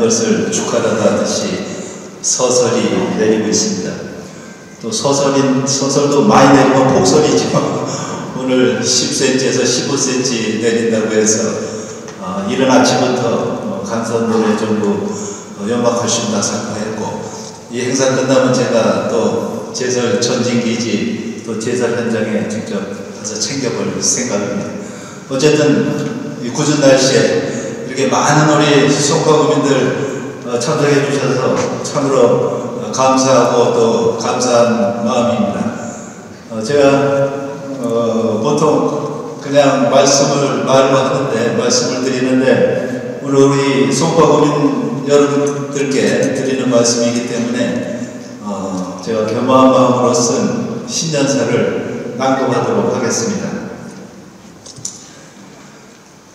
것을 축하한다듯이 서설이 내리고 있습니다. 또 서설도 많이 내리면 폭설이지만 오늘 10cm에서 15cm 내린다고 해서 이른 아침부터 간선노래 전부 연막하신 다参加했고, 이 행사 끝나면 제가 또 제설 전진기지 또 제설 현장에 직접 가서 챙겨볼 생각입니다. 어쨌든 이 궂은 날씨에 이렇게 많은 우리 송파구민들 참석해 주셔서 참으로 감사하고 또 감사한 마음입니다. 제가 보통 그냥 말로 하는데, 말씀을 드리는데 오늘 우리 송파구민 여러분들께 드리는 말씀이기 때문에 제가 겸허한 마음으로 쓴 신년사를 낭독하도록 하겠습니다.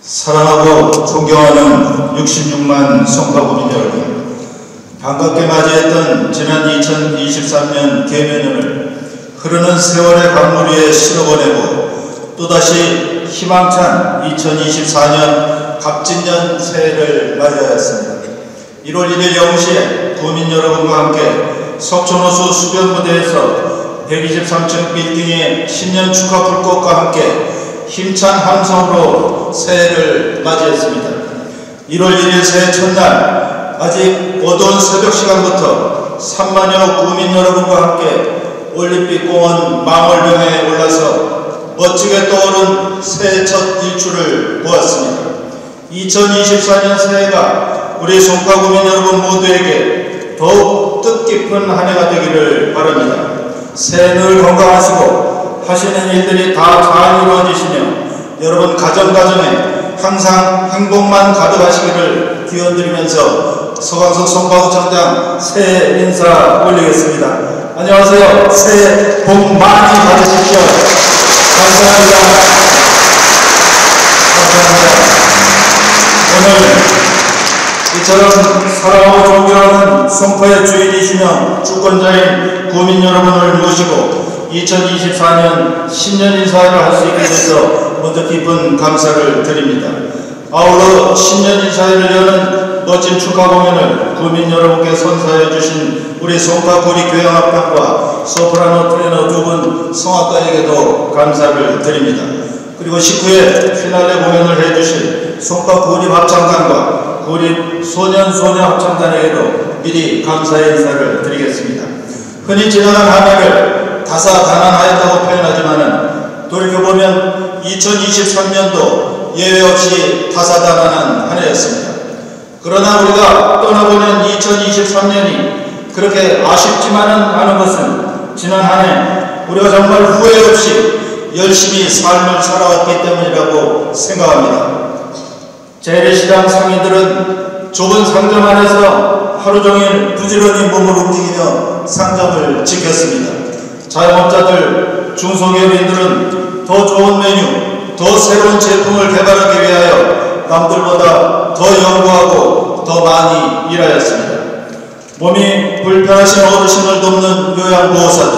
사랑하고 존경하는 66만 송파구민 여러분, 반갑게 맞이했던 지난 2023년 개면연을 흐르는 세월의 강물 위에 실어보내고 또다시 희망찬 2024년 갑진년 새해를 맞이하였습니다. 1월 1일 0시에 구민 여러분과 함께 석촌호수 수변무대에서 123층 빌딩의 신년 축하 불꽃과 함께 힘찬 함성으로 새해를 맞이했습니다. 1월 1일 새해 첫날 아직 어두운 새벽 시간부터 3만여 구민 여러분과 함께 올림픽공원 망월병에 올라서 멋지게 떠오른 새해 첫 일출을 보았습니다. 2024년 새해가 우리 송파구민 여러분 모두에게 더욱 뜻깊은 한 해가 되기를 바랍니다. 새해 늘 건강하시고 하시는 일들이 다 잘 이루어지시며 여러분 가정에 항상 행복만 가득하시기를 기원드리면서 서광석 송파구청장 새해 인사 올리겠습니다. 안녕하세요. 새해 복 많이 받으십시오. 감사합니다. 오늘 이처럼 사랑하고 존경하는 송파의 주인이시며 주권자인 구민 여러분을 모시고 2024년 신년 인사를 할 수 있게 돼서 먼저 깊은 감사를 드립니다. 아울러 신년 인사회를 여는 멋진 축하 공연을 구민 여러분께 선사해 주신 우리 송파구리교향악단과 소프라노 트레너 두 분 성악가에게도 감사를 드립니다. 그리고 식후에 피날레 공연을 해주신 송파구립합창단과 구립소년소녀합창단에게도 미리 감사의 인사를 드리겠습니다. 흔히 지나간 한 해를 다사다난하였다고 표현하지만 돌이켜보면 2023년도 예외 없이 다사다난한 한 해였습니다. 그러나 우리가 떠나보낸 2023년이 그렇게 아쉽지만은 않은 것은 지난 한 해 우리가 정말 후회 없이 열심히 삶을 살아왔기 때문이라고 생각합니다. 재래시장 상인들은 좁은 상점 안에서 하루 종일 부지런히 몸을 움직이며 상점을 지켰습니다. 자영업자들, 중소기업인들은 더 좋은 메뉴, 더 새로운 제품을 개발하기 위하여 남들보다 더 연구하고 더 많이 일하였습니다. 몸이 불편하신 어르신을 돕는 요양보호사들,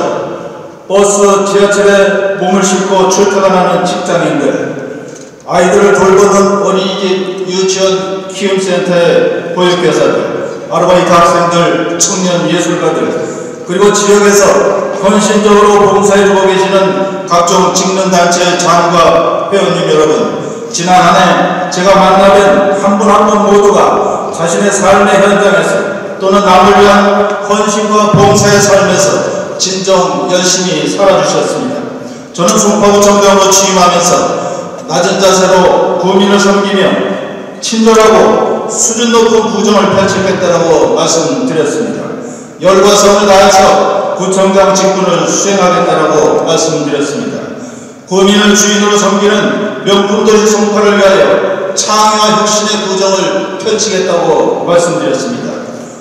버스, 지하철에 몸을 싣고 출퇴근하는 직장인들, 아이들을 돌보는 어린이집, 유치원, 키움센터의 보육교사들, 아르바이트 학생들, 청년 예술가들, 그리고 지역에서 헌신적으로 봉사해주고 계시는 각종 직능단체의 장과 회원님 여러분, 지난 한 해 제가 만나뵌 한 분 한 분 모두가 자신의 삶의 현장에서 또는 남을 위한 헌신과 봉사의 삶에서 진정 열심히 살아주셨습니다. 저는 송파구청장으로 취임하면서 낮은 자세로 구민을 섬기며 친절하고 수준 높은 구정을 펼치겠다고 말씀드렸습니다. 열과 성을 다해서 구청장 직분을 수행하겠다고 말씀드렸습니다. 구민을 주인으로 섬기는 명품도시 송파를 위하여 창의와 혁신의 구정을 펼치겠다고 말씀드렸습니다.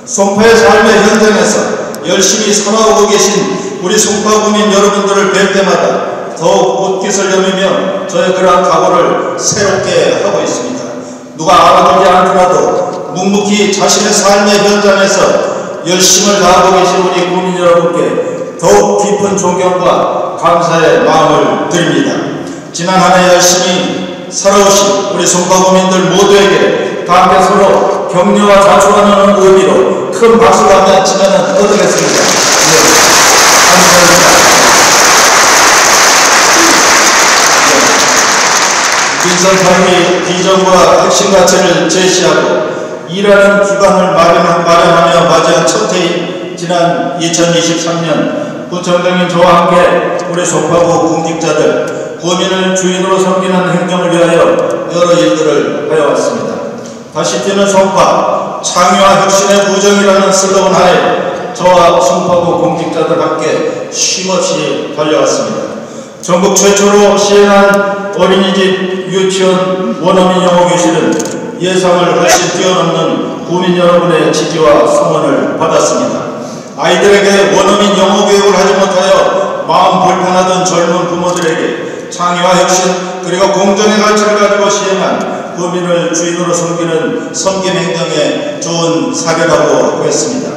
송파의 삶의 현장에서 열심히 살아오고 계신 우리 송파구민 여러분들을 뵐 때마다 더욱 옷깃을 여미며 저의 그러한 각오를 새롭게 하고 있습니다. 누가 알아주지 않더라도 묵묵히 자신의 삶의 현장에서 열심을 다하고 계신 우리 국민 여러분께 더욱 깊은 존경과 감사의 마음을 드립니다. 지난 한 해 열심히 살아오신 우리 송파구민들 모두에게 다 함께 서로 격려와 자축하는 의미로 큰 박수를 한번 치면 어떻겠습니까? 빈선파임이 비전과 핵심 가치를 제시하고 일하는 기반을 마련하며 맞이한 첫 해인 지난 2023년 구청장님 저와 함께 우리 송파구 공직자들 구민을 주인으로 섬기는 행정을 위하여 여러 일들을 해왔습니다. 다시 뛰는 송파 창의와 혁신의 구정이라는 슬로건 하에 저와 송파구 공직자들 함께 쉼없이 달려왔습니다. 전국 최초로 시행한 어린이집, 유치원, 원어민 영어 교실은 예상을 훨씬 뛰어넘는 구민 여러분의 지지와 성원을 받았습니다. 아이들에게 원어민 영어 교육을 하지 못하여 마음 불편하던 젊은 부모들에게 창의와 혁신 그리고 공정의 가치를 가지고 시행한 구민을 주인으로 섬기는 섬김행정의 좋은 사례라고 하겠습니다.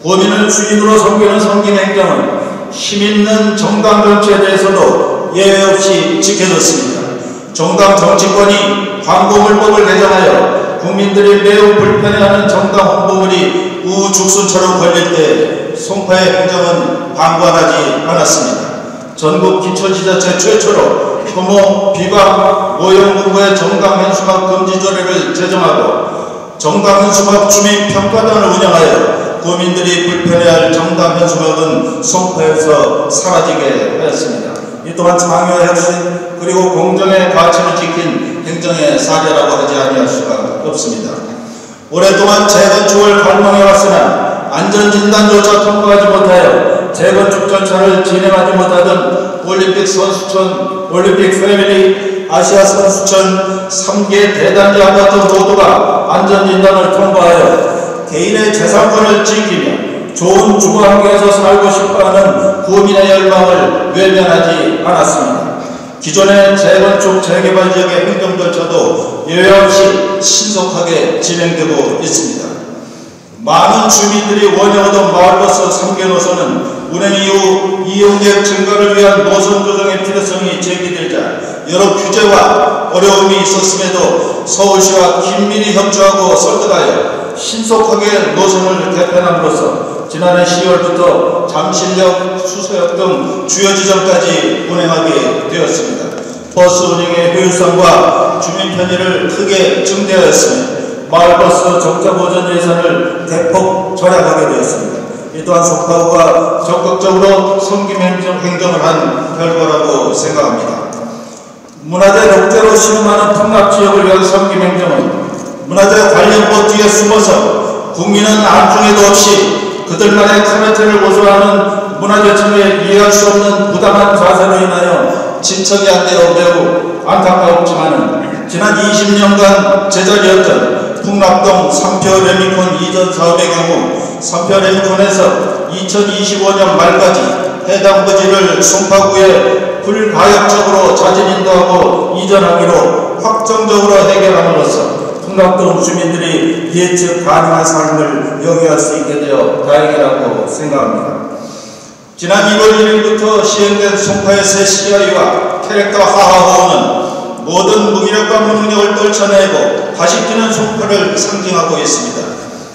구민을 주인으로 섬기는 섬김행정은 힘있는 정당 정치에 대해서도 예외 없이 지켜졌습니다. 정당 정치권이 광고물법을 개정하여 국민들이 매우 불편해하는 정당 홍보물이 우죽순처럼 걸릴 때 송파의 행정은 방관하지 않았습니다. 전국 기초지자체 최초로 혐오, 비방, 모형군부의 정당 현수막 금지 조례를 제정하고 정당 현수막 주민 평가단을 운영하여 구민들이 불편해할 정당 현수막은 송파에서 사라지게 하였습니다. 이 또한 창의와 혁신 그리고 공정의 가치를 지킨 행정의 사례라고 하지 아니할 수가 없습니다. 오랫동안 재건축을 갈망해왔으나 안전진단조차 통과하지 못하여 재건축 절차를 진행하지 못하던 올림픽 선수촌, 올림픽 패밀리, 아시아 선수촌 3개 대단지 아파트 모두가 안전진단을 통과하여 개인의 재산권을 지키며 좋은 주거 환경에서 살고 싶어하는 구민의 열망을 외면하지 않았습니다. 기존의 재건축 재개발 지역의 행정 절차도 예외 없이 신속하게 진행되고 있습니다. 많은 주민들이 원해오던 마을버스 3개 노선은 운행 이후 이용객 증가를 위한 노선 조정의 필요성이 제기되자 여러 규제와 어려움이 있었음에도 서울시와 긴밀히 협조하고 설득하여 신속하게 노선을 개편함으로써 지난해 10월부터 잠실역, 수서역 등 주요 지점까지 운행하게 되었습니다. 버스 운행의 효율성과 주민 편의를 크게 증대하였으며 마을버스 적자 보전 예산을 대폭 절약하게 되었습니다. 이 또한 송파구가 적극적으로 섬김행정을 한 결과라고 생각합니다. 문화재 녹재로 신음하는 풍납지역을 위한 섬김행정은 문화재 관련법 뒤에 숨어서 국민은 안중에도 없이 그들만의 카메트를 고수하는 문화재청에 이해할 수 없는 부당한 자세로 인하여 진척이 안 되어 매우 안타까웠지만 지난 20년간 제자리였던 풍납동 3표 레미콘 이전 사업의 경우 3표 레미콘에서 2025년 말까지 해당 부지를 송파구에 불가역적으로 자진 인도하고 이전하기로 확정적으로 해결함으로써 풍납동 주민들이 예측 가능한 삶을 영위할 수 있게 되어 다행이라고 생각합니다. 지난 1월 1일부터 시행된 송파의 새 CI와 캐릭터 하하호는 모든 무기력과 무능력을 떨쳐내고 다시 뛰는 송파를 상징하고 있습니다.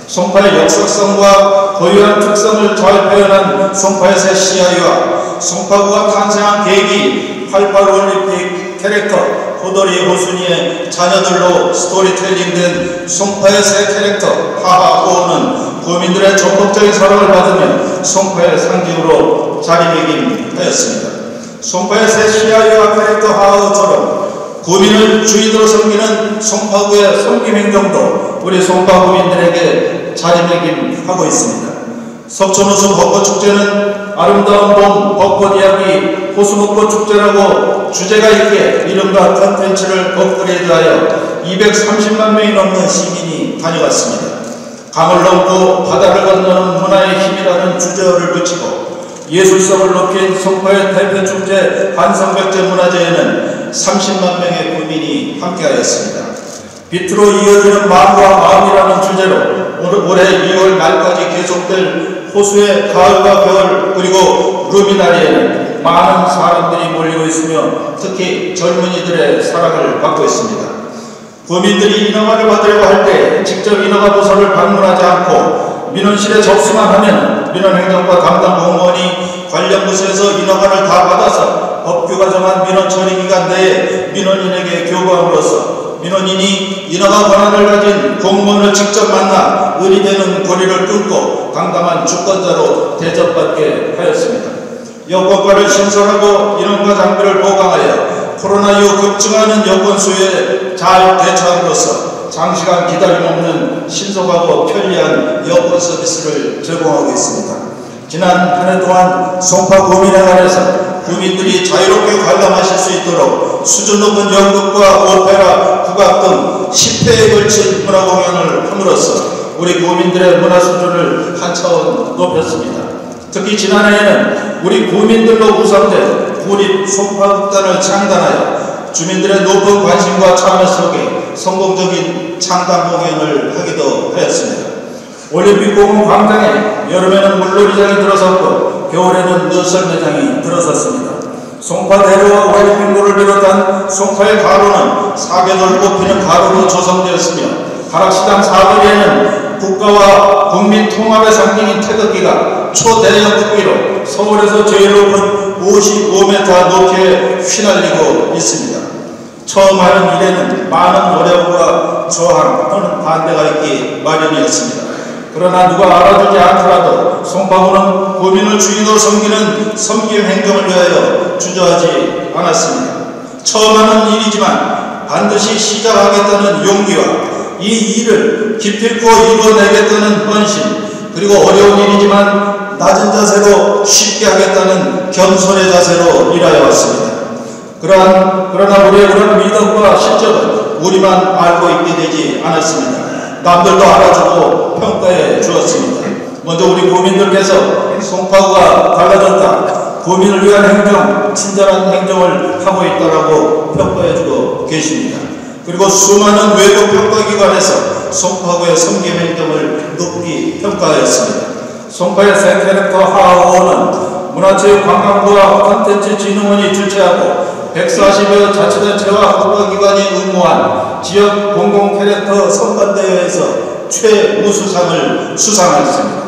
송파의 역사성과 고유한 특성을 잘 표현한 송파의 새 CI와 송파구가 탄생한 계기 88 올림픽 캐릭터 호돌이 호순이의 자녀들로 스토리텔링된 송파의 새 캐릭터 하하호는 구민들의 전폭적인 사랑을 받으며 송파의 상징으로 자리매김하였습니다. 송파의 새 CI와 캐릭터 하하호처럼 구민을 주인으로 섬기는 송파구의 섬김행정도 우리 송파 구민들에게 자리매김하고 있습니다. 석촌호수 벚꽃축제는 아름다운 봄 벚꽃 이야기 호수벚꽃 축제라고 주제가 있게 이름과 컨텐츠를 업그레이드하여 230만 명이 넘는 시민이 다녀갔습니다. 강을 넘고 바다를 건너는 문화의 힘이라는 주제어를 붙이고 예술성을 높인 송파의 대표축제 한성백제 문화제에는 30만 명의 구민이 함께하였습니다. 빛으로 이어지는 마음과 마음이라는 주제로 올해 2월 말까지 계속될 호수의 가을과 겨울 그리고 루미나리에는 많은 사람들이 몰리고 있으며 특히 젊은이들의 사랑을 받고 있습니다. 구민들이 인허가를 받으려고 할 때 직접 인허가 부서를 방문하지 않고 민원실에 접수만 하면 민원행정과 담당 공무원이 관련 부서에서 인허가를 다 받아서 법규가 정한 민원 처리 기간 내에 민원인에게 교부함으로써 민원인이 인허가 권한을 가진 공무원을 직접 만나 의리되는 고리를 끊고 당당한 주권자로 대접받게 하였습니다. 여권과를 신설하고 인원과 장비를 보강하여 코로나 이후 급증하는 여권 수요에 잘 대처함으로써 장시간 기다림 없는 신속하고 편리한 여권 서비스를 제공하고 있습니다. 지난 한 해 동안 송파 구민회관에서 구민들이 자유롭게 관람하실 수 있도록 수준 높은 연극과 오페라, 국악 등 10회에 걸친 문화공연을 함으로써 우리 구민들의 문화 수준을 한 차원 높였습니다. 특히 지난해에는 우리 구민들로 구성된 구립 송파극단을 창단하여 주민들의 높은 관심과 참여 속에 성공적인 창단 공연을 하기도 하였습니다. 올림픽공원 광장에 여름에는 물놀이장이 들어섰고 겨울에는 눈썰매장이 들어섰습니다. 송파대로와 올림픽로를 비롯한 송파의 가로는 사계절 꽃피는 가로로 조성되었으며 가락시장 사거리에는 국가와 국민 통합의 상징인 태극기가 초대형 크기로 서울에서 제일 높은 55m 높이에 휘날리고 있습니다. 처음 하는 일에는 많은 어려움과 저항 또는 반대가 있기 마련이었습니다. 그러나 누가 알아주지 않더라도 송파구는 구민을 주인으로 섬기는 섬김 행정을 위하여 주저하지 않았습니다. 처음 하는 일이지만 반드시 시작하겠다는 용기와 이 일을 기필코 이뤄내겠다는 헌신, 그리고 어려운 일이지만 낮은 자세로 쉽게 하겠다는 겸손의 자세로 일하여 왔습니다. 그러나 우리의 그런 믿음과 실적은 우리만 알고 있게 되지 않았습니다. 남들도 알아주고 평가해 주었습니다. 먼저 우리 구민들께서 송파구가 달라졌다, 구민을 위한 행정, 친절한 행정을 하고 있다라고 평가해 주고 계십니다. 그리고 수많은 외부 평가기관에서 송파구의 섬김 행정을 높이 평가하였습니다. 송파의 새 캐릭터 하하오는 문화체육관광부와 콘텐츠진흥원이 주최하고 140여 자치단체와 국가기관이 응모한 지역 공공 캐릭터 선발대회에서 최우수상을 수상하였습니다.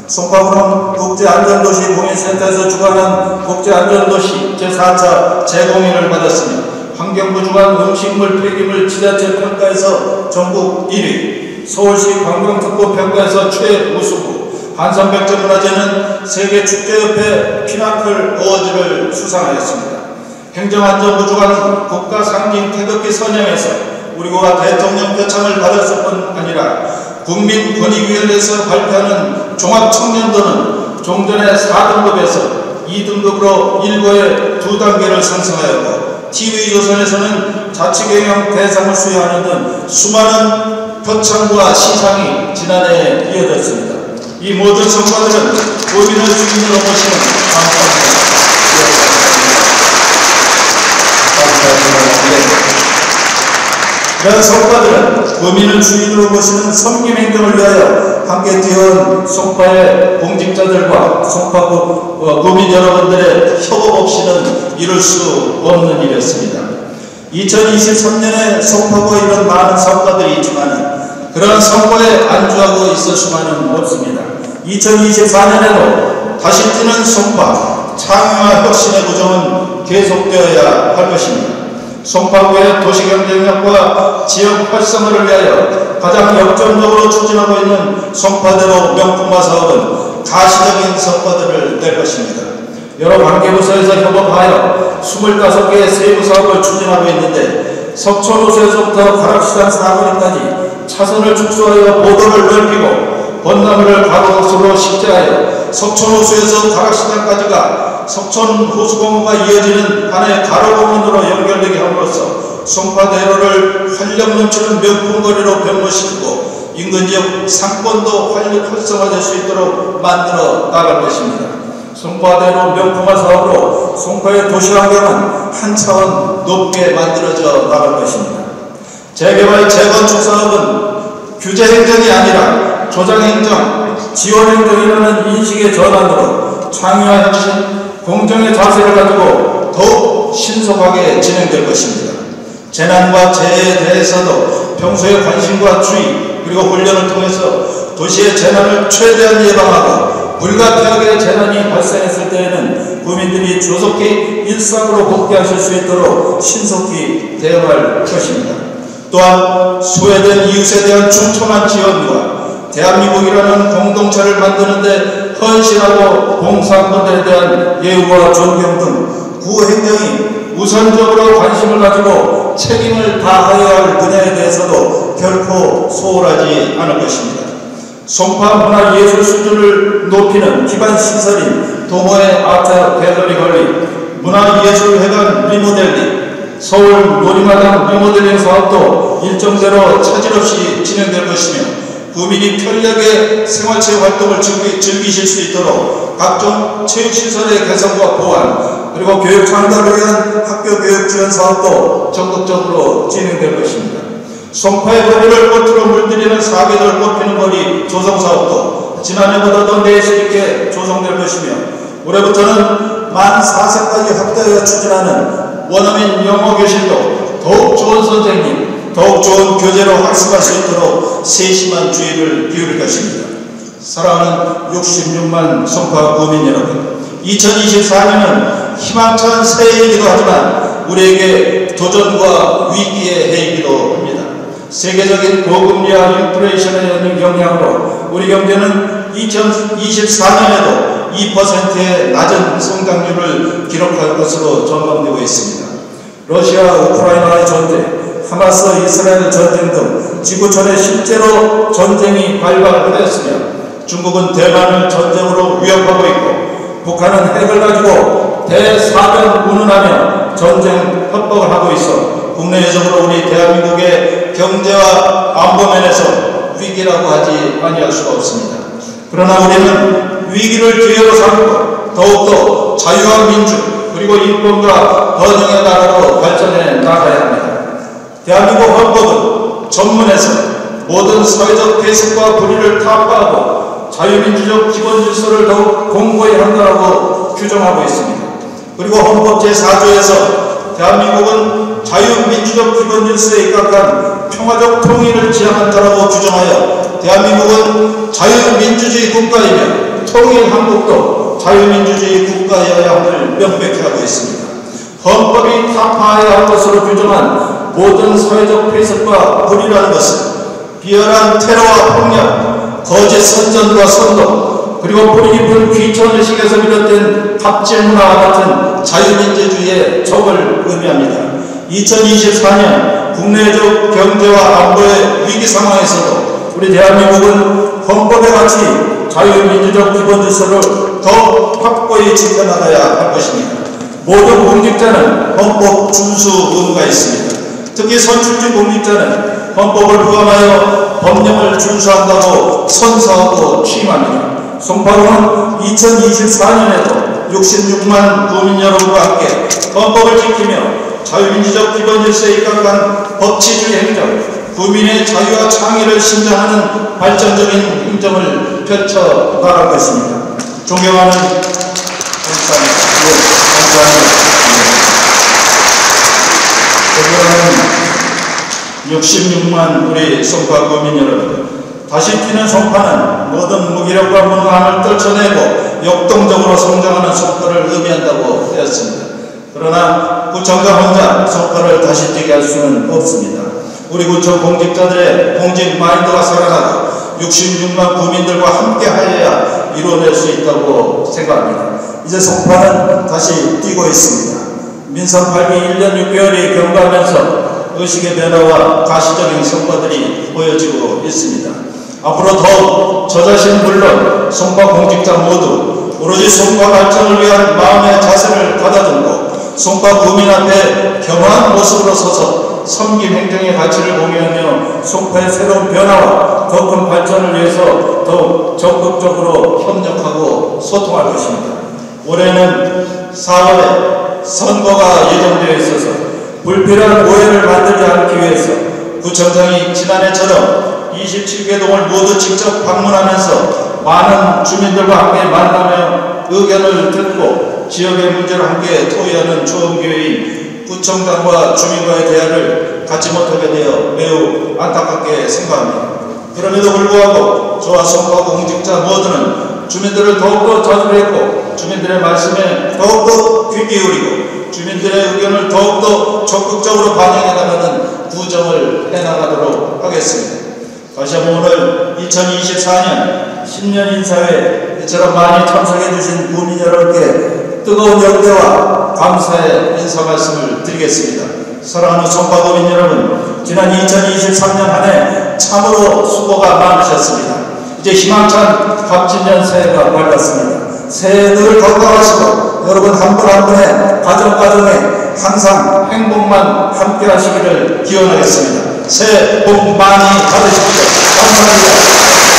송파구는 국제안전도시 공인센터에서 주관한 국제안전도시 제4차 재공인을 받았으며 환경부 주관 음식물 폐기물 지자체 평가에서 전국 1위, 서울시 관광특구 평가에서 최우수고, 한산백제문화재는 세계축제협회 피나클 어워즈를 수상하였습니다. 행정안전부 주관 국가상징 태극기 선양에서 우리 국가 대통령 표창을 받았을 뿐 아니라 국민권익위원회에서 발표하는 종합청년도는 종전의 4등급에서 2등급으로 일거에 2단계를 상승하였고, TV조선에서는 자치경영 대상을 수여하는 등 수많은 표창과 시상이 지난해에 이어졌습니다. 이 모든 성과들은 구민을 주인으로 모시는 이런 성과들은 구민을 주인으로 모시는 섬김 행정을 위하여 함께 뛰어온 송파의 공직자들과 송파구 구민 여러분들의 협업 없이는 이룰 수 없는 일이었습니다. 2023년에 송파구에 이런 많은 성과들이 있지만 그러한 성과에 안주하고 있을 수만은 없습니다. 2024년에도 다시 뛰는 송파, 창의와 혁신의 구정은 계속되어야 할 것입니다. 송파구의 도시경쟁력과 지역 활성화를 위하여 가장 역점적으로 추진하고 있는 송파대로 명품화 사업은 가시적인 성과들을 낼 것입니다. 여러 관계부서에서 협업하여 25개의 세부 사업을 추진하고 있는데 석촌호수에서부터 가락시장 사거리까지 차선을 축소하여 보도를 넓히고 번나무를 가로수로 식재하여 석촌호수에서 가락시장까지가 석촌호수공원과 이어지는 하나의 가로공원으로 연결되게 함으로써 송파대로를 활력 넘치는 명품거리로 변모시키고 인근 지역 상권도 활성화될 수 있도록 만들어 나갈 것입니다. 송파대로 명품화 사업으로 송파의 도시환경은 한 차원 높게 만들어져 나갈 것입니다. 재개발 재건축 사업은 규제행정이 아니라 조장행정, 지원행정이라는 인식의 전환으로 창의와 혁신, 공정의 자세를 가지고 더욱 신속하게 진행될 것입니다. 재난과 재해에 대해서도 평소의 관심과 주의 그리고 훈련을 통해서 도시의 재난을 최대한 예방하고 불가피하게 재난이 발생했을 때에는 구민들이 조속히 일상으로 복귀하실 수 있도록 신속히 대응할 것입니다. 또한 소외된 이웃에 대한 충청한 지원과 대한민국이라는 공동체를 만드는 데 헌신하고 봉사한 분들에 대한 예우와 존경 등 구행정이 우선적으로 관심을 가지고 책임을 다해야 할 분야에 대해서도 결코 소홀하지 않을 것입니다. 송파 문화예술 수준을 높이는 기반 시설인 동호회 아트 갤러리 건립, 문화예술회관 리모델링, 서울 놀이마당 리모델링 사업도 일정대로 차질 없이 진행될 것이며 구민이 편리하게 생활체육 활동을 즐기실 수 있도록 각종 체육시설의 개선과 보완 그리고 교육 창달을 위한 학교 교육 지원 사업도 적극적으로 진행될 것입니다. 송파의 거리를 꽃으로 물들이는 사계절 꽃피는 거리 조성 사업도 지난해보다도 내실 있게 조성될 것이며 올해부터는 만 4세까지 확대하여 추진하는 원어민 영어 교실도 더욱 좋은 선생님, 더욱 좋은 교재로 학습할 수 있도록 세심한 주의를 기울일 것입니다. 사랑하는 66만 송파 구민 여러분, 2024년은 희망찬 새해이기도 하지만 우리에게 도전과 위기의 해이기도 합니다. 세계적인 고금리와 인플레이션의 영향으로 우리 경제는 2024년에도 2%의 낮은 성장률을 기록할 것으로 전망되고 있습니다. 러시아, 우크라이나의 전쟁, 하마스, 이스라엘 전쟁 등 지구촌에 실제로 전쟁이 발발하였으며 중국은 대만을 전쟁으로 위협하고 있고 북한은 핵을 가지고 대사변 운운하며 전쟁 협박을 하고 있어 국내외적으로 우리 대한민국의 경제와 안보면에서 위기라고 하지 아니할 수가 없습니다. 그러나 우리는 위기를 기회로 삼고 더욱더 자유와 민주 그리고 인권과 번영의 나라로 발전해 나가야 합니다. 대한민국 헌법은 전문에서 모든 사회적 폐쇄과 불의를 타파하고 자유민주적 기본질서를 더욱 공고히 한다고 규정하고 있습니다. 그리고 헌법 제4조에서 대한민국은 자유민주적 기본질서에 입각한 평화적 통일을 지향한다라고 규정하여 대한민국은 자유민주주의 국가이며 통일 한국도 자유민주주의 국가여야 함을 명백히 하고 있습니다. 헌법이 타파해야 할 것으로 규정한 모든 사회적 폐쇄과 불의라는 것은 비열한 테러와 폭력, 거짓 선전과 선동, 그리고 뿌리 깊은 귀천의식에서 비롯된 갑질문화와 같은 자유민주주의의 적을 의미합니다. 2024년 국내적 경제와 안보의 위기 상황에서도 우리 대한민국은 헌법의 가치, 자유민주적 기본질서를 더 확고히 지켜나가야 할 것입니다. 모든 공직자는 헌법 준수 의무가 있습니다. 특히 선출직 공직자는 헌법을 포함하여 법령을 준수한다고 선서하고 취임합니다. 송파구는 2024년에도 66만 국민 여러분과 함께 헌법을 지키며 자유민주적 기본질서에 입각한 법치주의 행정, 국민의 자유와 창의를 신장하는 발전적인 행정을 펼쳐 나갈 것입니다. 존경하는 존경하는 66만 우리 송파 국민 여러분, 다시 뛰는 송파는 모든 무기력과 문화를 떨쳐내고 역동적으로 성장하는 송파를 의미한다고 되었습니다. 그러나 구청장 혼자 송파를 다시 뛰게 할 수는 없습니다. 우리 구청 공직자들의 공직 마인드가 살아나고 66만 국민들과 함께 하여야 이루어낼 수 있다고 생각합니다. 이제 송파는 다시 뛰고 있습니다. 민선 8기 1년 6개월이 경과하면서 의식의 변화와 가시적인 성과들이 보여지고 있습니다. 앞으로 더욱 저 자신 물론 송파 공직자 모두 오로지 송파 발전을 위한 마음의 자세를 가다듬고 송파 구민 앞에 겸허한 모습으로 서서 섬김 행정의 가치를 공유하며 송파의 새로운 변화와 더 큰 발전을 위해서 더욱 적극적으로 협력하고 소통할 것입니다. 올해는 4월에 선거가 예정되어 있어서 불필요한 오해를 만들지 않기 위해서 구청장이 지난해처럼 27개 동을 모두 직접 방문하면서 많은 주민들과 함께 만나며 의견을 듣고 지역의 문제를 함께 토의하는 좋은 기회인 구청장과 주민과의 대화를 갖지 못하게 되어 매우 안타깝게 생각합니다. 그럼에도 불구하고 저와 송파 공직자 모두는 주민들을 더욱더 자주했고 주민들의 말씀에 더욱더 귀 기울이고 주민들의 의견을 더욱더 적극적으로 반영해 나가는 구정을 해나가도록 하겠습니다. 다시 한번 오늘 2024년 신년인사회에 이처럼 많이 참석해 주신 국민 여러분께 뜨거운 영대와 감사의 인사 말씀을 드리겠습니다. 사랑하는 송파구민 여러분, 지난 2023년 한 해 참으로 수고가 많으셨습니다. 이제 희망찬 갑진년 새해가 밝았습니다. 새해 늘 건강하시고 여러분 한 분 한 분의 가정에 항상 행복만 함께 하시기를 기원하겠습니다. 새해 복 많이 받으십시오. 감사합니다.